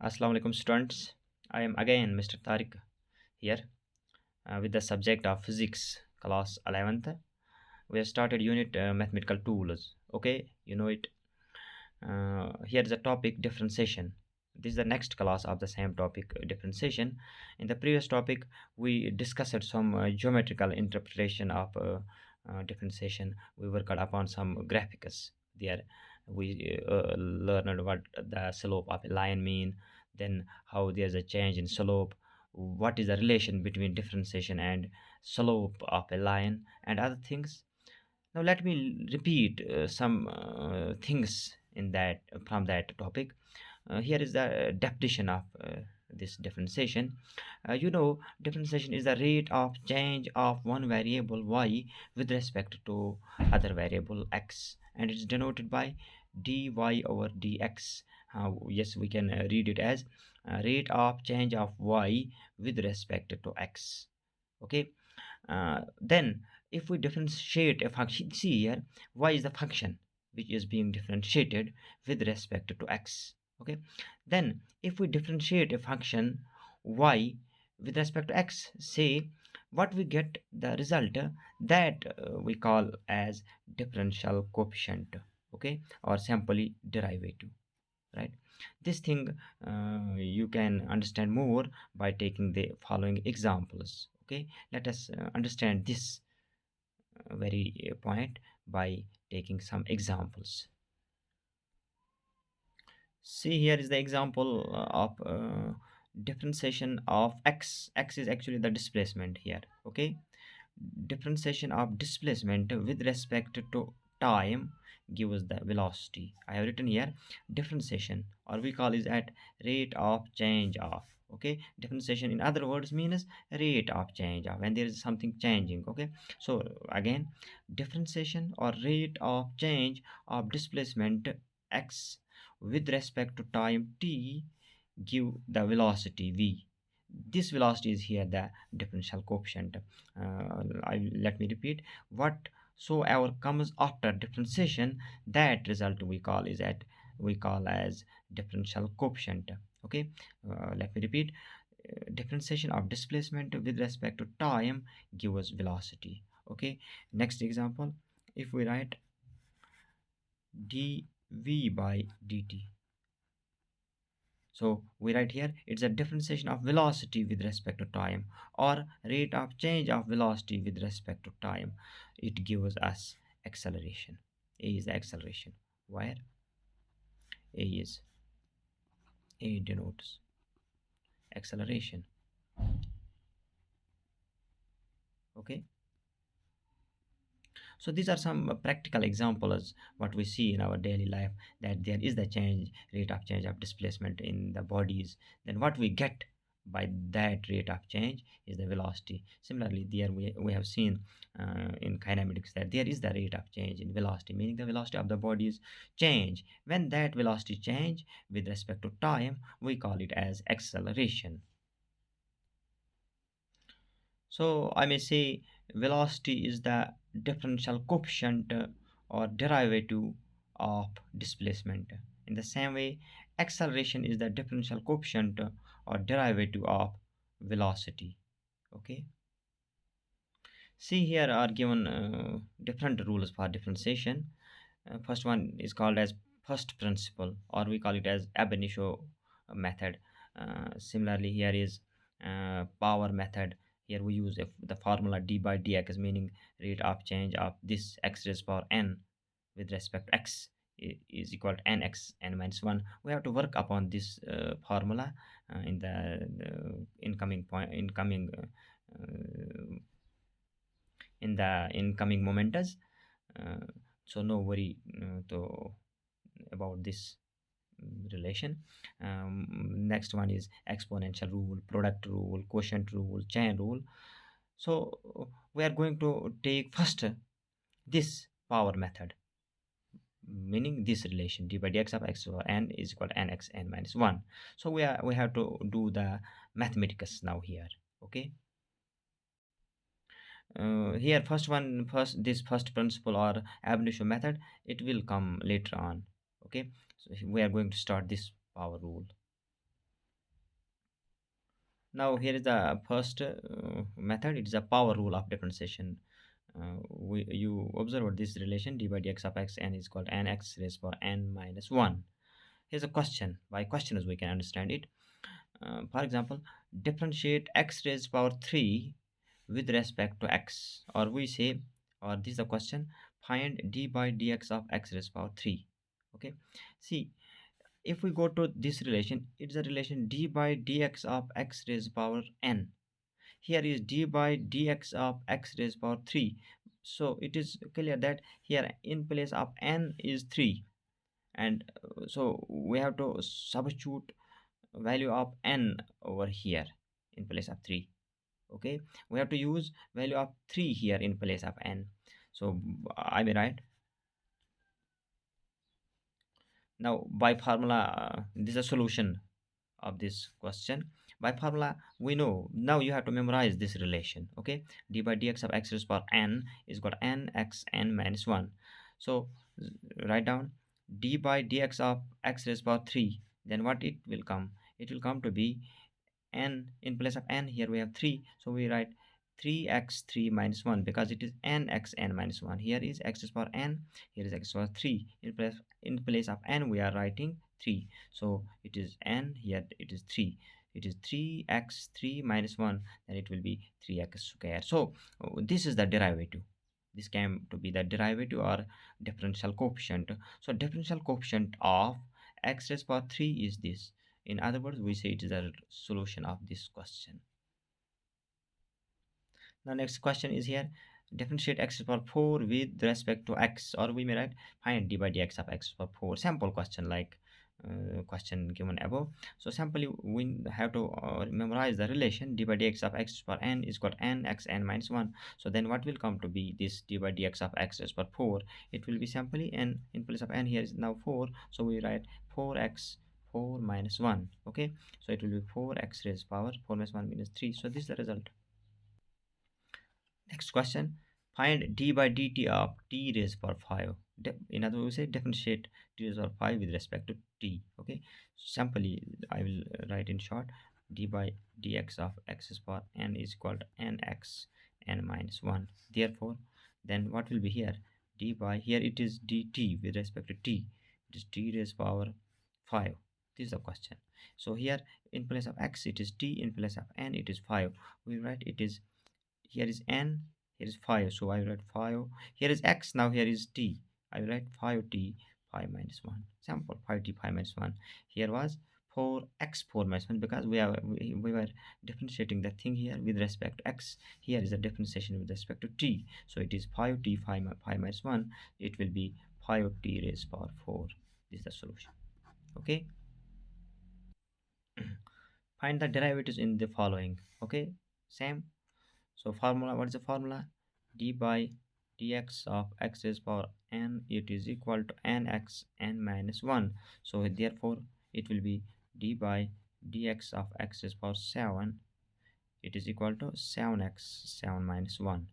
Assalamu alaikum students. I am again Mr. Tariq here with the subject of physics class 11th. We have started unit mathematical tools. Okay, you know it. Here is the topic differentiation. This is the next class of the same topic differentiation. In the previous topic, we discussed some geometrical interpretation of differentiation. We worked upon some graphics there. We learned what the slope of a line mean, then how there's a change in slope, what is the relation between differentiation and slope of a line, and other things. Now let me repeat some things in that from that topic. Here is the definition of this differentiation. Differentiation is the rate of change of one variable y with respect to other variable x, and it's denoted by dy over dx. Yes, we can read it as rate of change of y with respect to x. Okay. Then if we differentiate a function, see here, y is the function which is being differentiated with respect to x. Okay. Then if we differentiate a function y with respect to x, say what we get the result that we call as differential coefficient. Okay, or simply derivative, right? This thing you can understand more by taking the following examples. Okay, let us understand this very point by taking some examples. See, here is the example of differentiation of x is actually the displacement here. Okay, differentiation of displacement with respect to time gives the velocity. I have written here differentiation, or we call is at rate of change of. Okay, differentiation in other words means rate of change of when there is something changing. Okay, so again, differentiation or rate of change of displacement x with respect to time t give the velocity v. This velocity is here the differential coefficient. Let me repeat, whatsoever comes after differentiation, that result we call as differential coefficient. Okay, let me repeat, differentiation of displacement with respect to time gives velocity. Okay, next example, if we write dv by dt. So we write here it's a differentiation of velocity with respect to time, or rate of change of velocity with respect to time. It gives us acceleration. A is the acceleration, where A is A denotes acceleration. Okay. So these are some practical examples what we see in our daily life, that there is the change rate of change of displacement in the bodies. Then what we get by that rate of change is the velocity. Similarly, there we have seen in kinematics that there is the rate of change in velocity, meaning the velocity of the bodies change. When that velocity change with respect to time, we call it as acceleration. So I may say velocity is the differential coefficient or derivative of displacement. In the same way, acceleration is the differential coefficient or derivative of velocity. Okay. See, here are given different rules for differentiation. First one is called as first principle, or we call it as ab initio method. Similarly, here is power method. Here we use the formula d by dx, meaning rate of change of this x raised power n with respect to x is equal to nx n minus 1. We have to work upon this formula in the incoming point incoming in the incoming momentas. uh, so no worry about this relation. Next one is exponential rule, product rule, quotient rule, chain rule. So we are going to take first this power method, meaning this relation d by dx of x over n is equal to nx n minus 1. So we have to do the mathematics now here. Okay. Here first this first principle or ab initio method, it will come later on. Okay, so we are going to start this power rule. Now here is the first method. It is a power rule of differentiation. You observe this relation: d by dx of x n is equal to n x raised power n minus 1. Here's a question. By questions we can understand it. For example, differentiate x raised power 3 with respect to x, or we say, or this is the question: find d by dx of x raised power 3. Okay, see, if we go to this relation, it's a relation d by dx of x raised power n. Here is d by dx of x raised power 3. So it is clear that here in place of n is 3, and so we have to substitute value of n over here in place of 3. Okay, we have to use value of 3 here in place of n. So I will write now by formula. This is a solution of this question. By formula we know, now you have to memorize this relation. Okay, d by dx of x raised power n is equal to n x n minus 1. So write down d by dx of x raised power 3, then what it will come, it will come to be n. In place of n here we have 3, so we write 3x3 minus 1, because it is n x n minus 1. Here is x raised power n, here is x power 3. In place of n we are writing 3, so it is n, here it is 3. It is 3x3 minus 1, then it will be 3x square. So this is the derivative. This came to be the derivative or differential coefficient. So differential coefficient of x raised power 3 is this. In other words, we say it is a solution of this question. The next question is here: differentiate x to the power 4 with respect to x, or we may write find d by dx of x to the power 4. Sample question, like question given above. So simply we have to memorize the relation d by dx of x to the power n is equal to n x n minus 1. So then what will come to be this d by dx of x to the power 4? It will be simply n. In place of n here is now 4, so we write 4x 4 minus 1. Okay, so it will be 4x raised power 4 minus 1 minus 3. So this is the result. Next question: find d by dt of t raised power 5. In other words, we say differentiate t raised power 5 with respect to t. Okay, simply I will write in short: d by dx of x raised power n is equal to nx n minus 1. Therefore, then what will be here? D by, here it is dt with respect to t, it is t raised power 5. This is the question. So here in place of x it is t, in place of n it is 5. We write it is, here is n, here is 5, so I write 5. Here is x, now here is t, I write 5t 5 minus 1. Sample 5t 5 minus 1. Here was 4x 4 minus 1, because we were differentiating the thing here with respect to x. Here is a differentiation with respect to t, so it is 5t 5 minus 1. It will be 5t raised power 4. This is the solution. Okay, find the derivatives in the following. Okay, same. So formula, what is the formula? D by dx of x raised power n, it is equal to nx n minus 1. So therefore it will be d by dx of x raised power 7, it is equal to 7x 7 minus 1,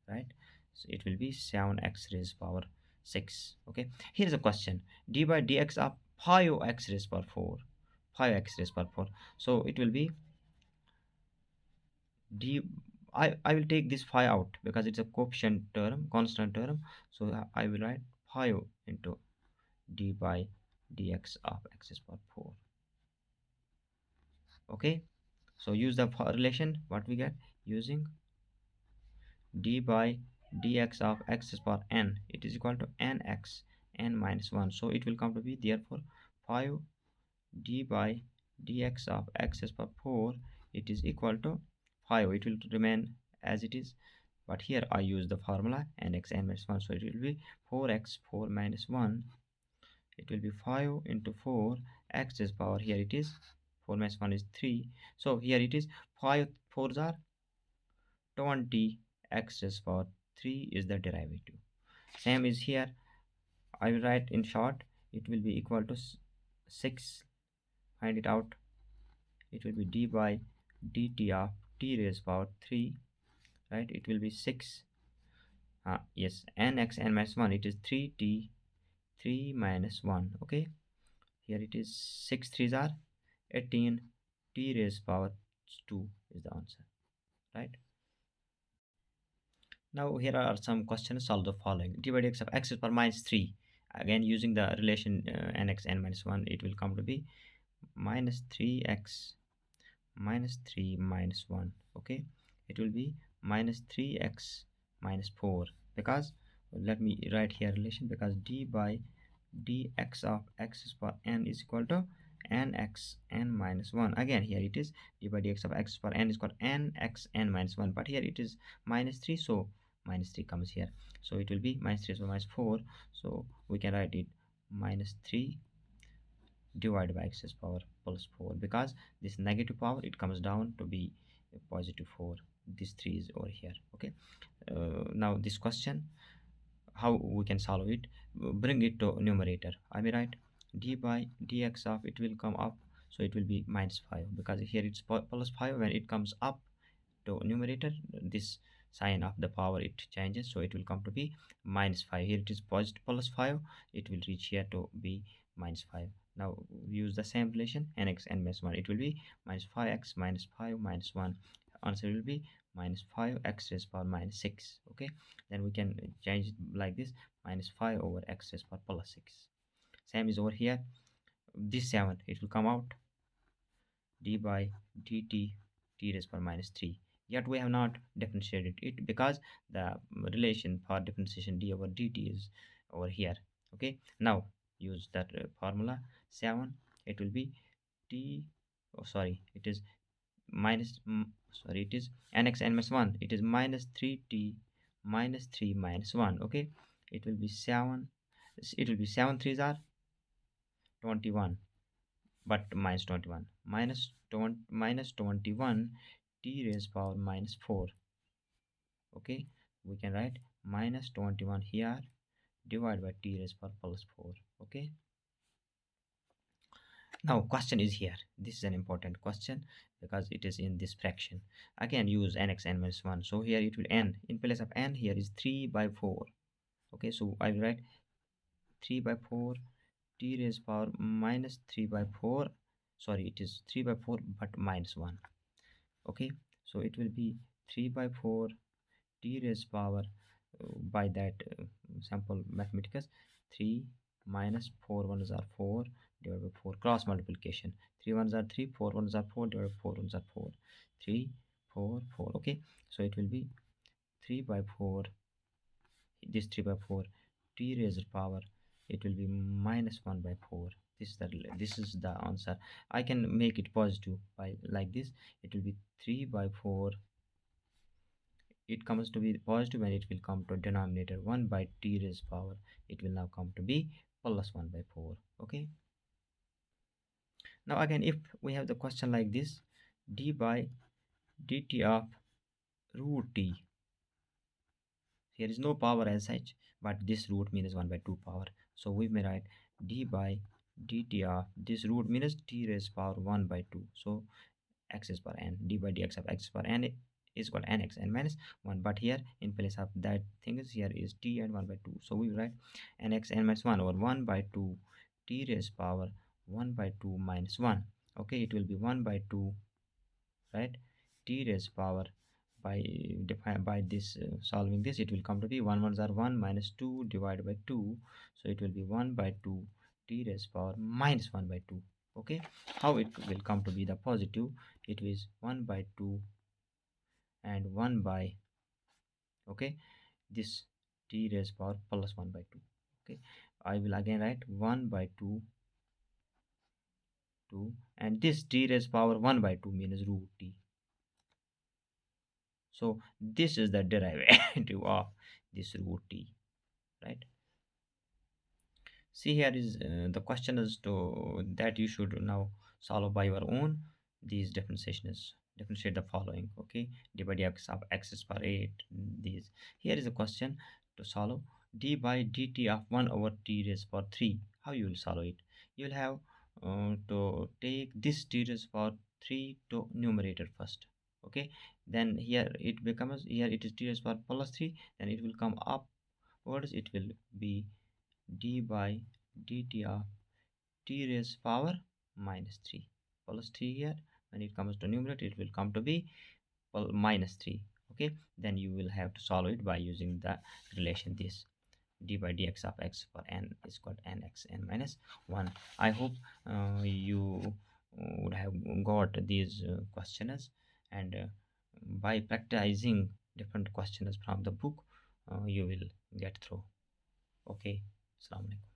right? So it will be 7x raised power 6. Okay, here's a question: d by dx of 5x raised power 4, 5x raised power 4. So it will be d, I will take this 5 out because it's a coefficient term, constant term. So I will write 5 into d by dx of x is power 4. Okay, so use the relation, what we get using d by dx of x is power n, it is equal to nx n minus 1. So it will come to be, therefore 5 d by dx of x is power 4, it is equal to 5. It will remain as it is, but here I use the formula nx n minus 1, so it will be 4x 4 minus 1. It will be 5 into 4, x is power, here it is 4 minus 1 is 3, so here it is 5 4s are 20, x is power 3 is the derivative. Same is here, I will write in short, it will be equal to 6. Find it out. It will be d by dt of t raised power 3, right? It will be 6, yes, nx n minus 1, it is 3t 3 minus 1. Okay, here it is 6 3s are 18, t raised power 2 is the answer, right? Now here are some questions. Solve the following. D by dx of x is power minus 3. Again, using the relation nx n minus 1, it will come to be minus 3x minus 3 minus 1. Okay, it will be minus 3x minus 4, because let me write here relation, because d by dx of x is power n is equal to nx n minus 1. Again, here it is d by dx of x power n is equal to nx n minus 1, but here it is minus 3, so minus 3 comes here, so it will be minus 3 so minus 4, so we can write it minus 3 divided by x power plus 4, because this negative power it comes down to be positive 4. This 3 is over here. Okay, now this question, how we can solve it? Bring it to numerator. I may write d by dx of, it will come up, so it will be minus 5, because here it's plus 5. When it comes up to numerator, this sign of the power it changes, so it will come to be minus 5. Here it is positive plus 5, it will reach here to be minus 5. Now use the same relation nx n minus 1, it will be minus 5x minus 5 minus 1. Answer will be minus 5x raised power minus 6. Okay, then we can change it like this, minus 5 over x raised power plus 6. Same is over here. This 7, it will come out d by dt t raised power minus 3. Yet we have not differentiated it, because the relation for differentiation d over dt is over here. Okay, now use that formula 7, it will be t, oh sorry, it is minus sorry, it is nx n minus 1, it is minus 3t minus 3 minus 1. Okay, it will be 7, it will be 7 3s are 21, but minus 21 minus 20 minus 21 t raised power minus 4. Okay, we can write minus 21 here divided by t raised power plus 4. Okay, now question is here. This is an important question, because it is in this fraction. Again, use nx n minus 1, so here it will n, in place of n here is 3 by 4. Okay, so I will write 3 by 4 t raised power minus 3 by 4, sorry, it is 3 by 4 but minus 1. Okay, so it will be 3 by 4 t raised power by that sample mathematicus, 3 minus 4 ones are 4 divided by 4, cross multiplication, 3 ones are 3, 4 ones are 4 divided by 4 ones are 4, 3 4 4. Okay, so it will be 3 by 4, this 3 by 4 t raised power, it will be minus 1 by 4. This is the answer. I can make it positive by like this, it will be 3 by 4, it comes to be positive, and it will come to denominator 1 by t raised power, it will now come to be plus 1 by 4. Okay, now again, if we have the question like this, d by dt of root t, here is no power as such, but this root means 1 by 2 power, so we may write d by dt of this root means t raised power 1 by 2, so x is power n, d by dx of x power n is equal to nx n minus 1, but here in place of that thing is here is t and 1 by 2, so we write nx n minus 1 over 1 by 2 t raised power 1 by 2 minus 1. Okay, it will be 1 by 2, right, t raised power by by this solving this, it will come to be 1 ones are 1 minus 2 divided by 2, so it will be 1 by 2 t raised power minus 1 by 2. Okay, how it will come to be the positive, it is 1 by 2 and 1 by, okay, this t raised power plus 1 by 2. Okay, I will again write 1 by 2 2, and this t raised power 1 by 2 means root t, so this is the derivative of this root t, right? See, here is the question is to that you should now solve by your own. These differentiations, differentiate the following. Okay, d by dx of x is power 8. These, here is a question to solve d by dt of 1 over t raised power 3. How you will solve it? You will have to take this t raised power 3 to numerator first. Okay, then here it becomes, here it is t raised power plus 3, then it will come upwards, it will be d by dt of t raised power minus 3 plus 3 here When it comes to numerator, it will come to be, well, minus 3. Okay, then you will have to solve it by using the relation this: d by dx of x for n is equal to nx n minus 1. I hope you would have got these questions, and by practicing different questions from the book, you will get through. Okay, assalamu alaikum.